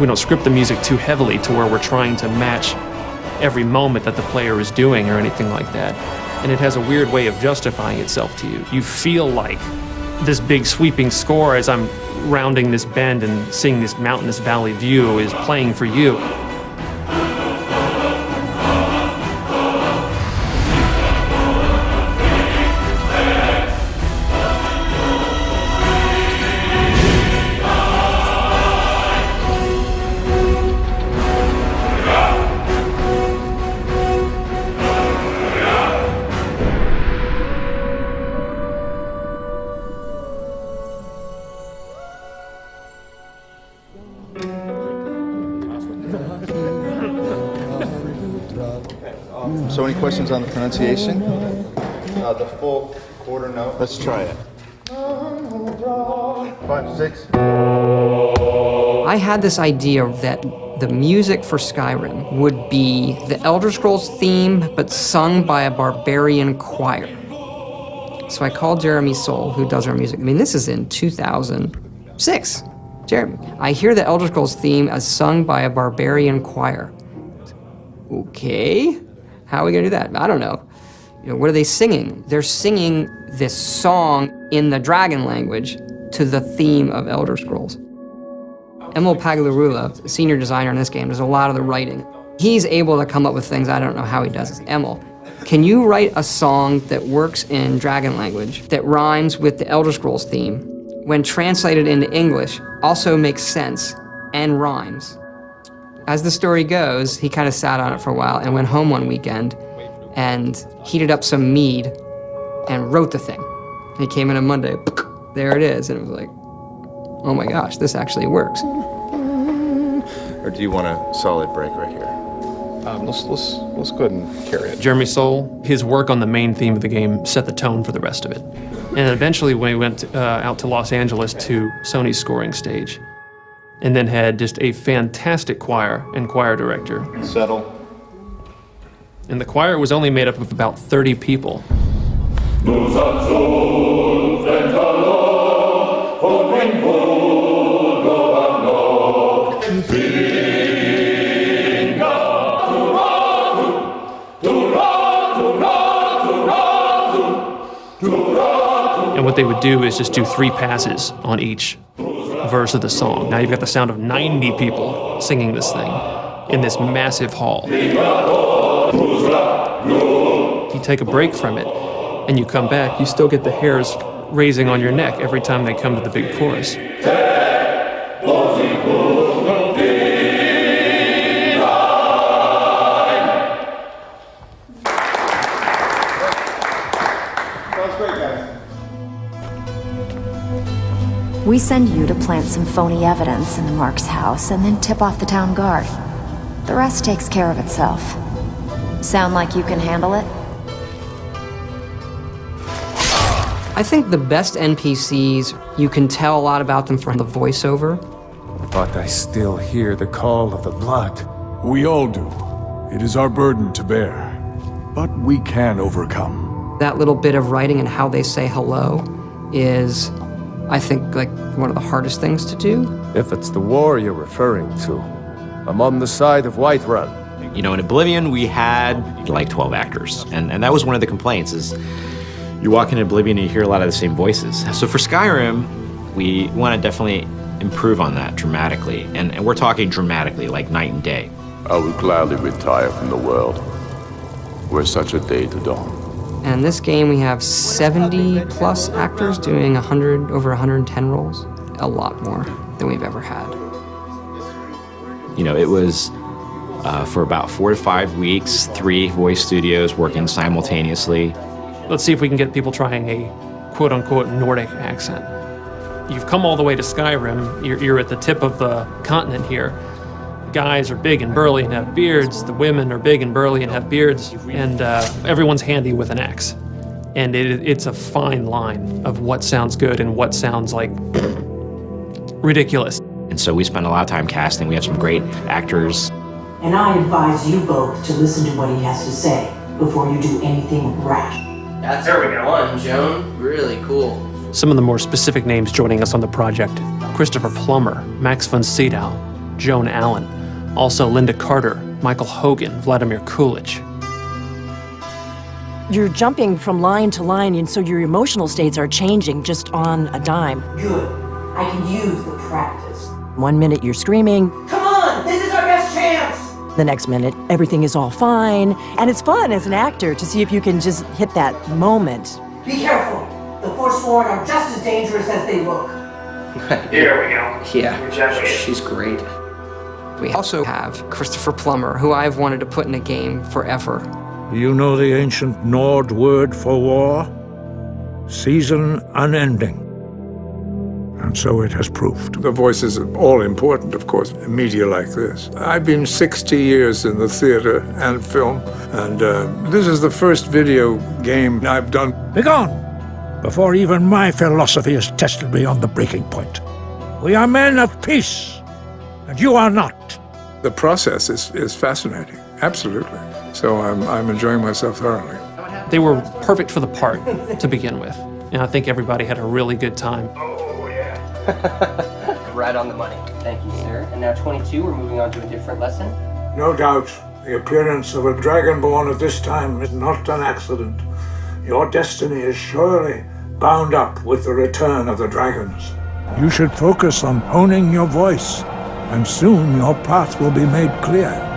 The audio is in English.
We don't script the music too heavily to where we're trying to match every moment that the player is doing or anything like that. And it has a weird way of justifying itself to you. You feel like this big sweeping score as I'm rounding this bend and seeing this mountainous valley view is playing for you. So any questions on the pronunciation? The full quarter note. Let's try it. 5, 6. I had this idea that the music for Skyrim would be the Elder Scrolls theme, but sung by a barbarian choir. So I called Jeremy Soule, who does our music. I mean, this is in 2006. Jeremy, I hear the Elder Scrolls theme as sung by a barbarian choir. Okay, how are we gonna do that? I don't know. What are they singing? They're singing this song in the dragon language to the theme of Elder Scrolls. Emil Paglarula, senior designer in this game, does a lot of the writing. He's able to come up with things, I don't know how he does this. Emil, can you write a song that works in dragon language that rhymes with the Elder Scrolls theme, when translated into English, also makes sense and rhymes? As the story goes, he kind of sat on it for a while and went home one weekend and heated up some mead and wrote the thing. He came in on Monday, there it is, and it was like, oh my gosh, this actually works. Or do you want a solid break right here? Let's go ahead and carry it. Jeremy Soule, his work on the main theme of the game set the tone for the rest of it. And eventually when we went out to Los Angeles to Sony's scoring stage, and then had just a fantastic choir and choir director. Settle. And the choir was only made up of about 30 people. And what they would do is just do 3 passes on each verse of the song. Now you've got the sound of 90 people singing this thing in this massive hall. You take a break from it and you come back, you still get the hairs raising on your neck every time they come to the big chorus. We send you to plant some phony evidence in the Mark's house and then tip off the town guard. The rest takes care of itself. Sound like you can handle it? I think the best NPCs, you can tell a lot about them from the voiceover. But I still hear the call of the blood. We all do. It is our burden to bear. But we can overcome. That little bit of writing and how they say hello is, I think, like one of the hardest things to do. If it's the war you're referring to, I'm on the side of Whiterun. In Oblivion, we had like 12 actors, and that was one of the complaints, is you walk into Oblivion and you hear a lot of the same voices. So for Skyrim, we want to definitely improve on that dramatically, and we're talking dramatically, like night and day. I would gladly retire from the world were such a day to dawn. And in this game, we have 70 plus actors doing over 110 roles. A lot more than we've ever had. It was for about 4 to 5 weeks, 3 voice studios working simultaneously. Let's see if we can get people trying a quote-unquote Nordic accent. You've come all the way to Skyrim. You're at the tip of the continent here. Guys are big and burly and have beards. The women are big and burly and have beards. And everyone's handy with an axe. And it's a fine line of what sounds good and what sounds like ridiculous. And so we spent a lot of time casting. We have some great actors. And I advise you both to listen to what he has to say before you do anything rash. That's fun, Joan. Really cool. Some of the more specific names joining us on the project: Christopher Plummer, Max von Sydow, Joan Allen. Also Linda Carter, Michael Hogan, Vladimir Coolidge. You're jumping from line to line, and so your emotional states are changing just on a dime. Good. I can use the practice. 1 minute you're screaming. Come on! This is our best chance! The next minute, everything is all fine. And it's fun as an actor to see if you can just hit that moment. Be careful. The Forsworn are just as dangerous as they look. Here we go. Yeah, she's great. We also have Christopher Plummer, who I've wanted to put in a game forever. You know the ancient Nord word for war? Season unending. And so it has proved. The voice is all important, of course, in media like this. I've been 60 years in the theater and film, and this is the first video game I've done. Begone! Before even my philosophy is tested beyond the breaking point. We are men of peace, and you are not. The process is fascinating, absolutely. So I'm enjoying myself thoroughly. They were perfect for the part to begin with. And I think everybody had a really good time. Right on the money. Thank you, sir. And now 22, we're moving on to a different lesson. No doubt, the appearance of a dragonborn at this time is not an accident. Your destiny is surely bound up with the return of the dragons. You should focus on honing your voice, and soon your path will be made clear.